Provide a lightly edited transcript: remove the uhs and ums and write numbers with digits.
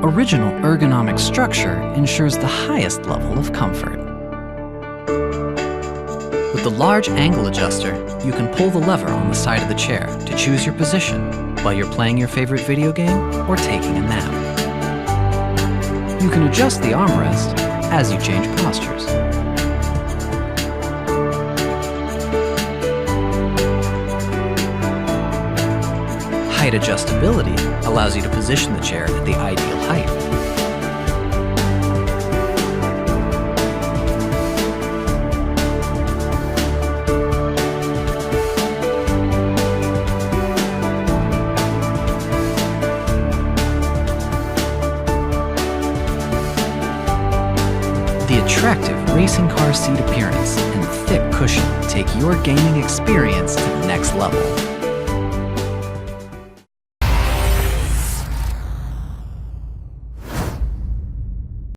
original ergonomic structure ensures the highest level of comfort. With the large angle adjuster, you can pull the lever on the side of the chair to choose your position while you're playing your favorite video game or taking a nap. You can adjust the armrest as you change postures. Height adjustability allows you to position the chair at the ideal height. The attractive racing car seat appearance and thick cushion take your gaming experience to the next level.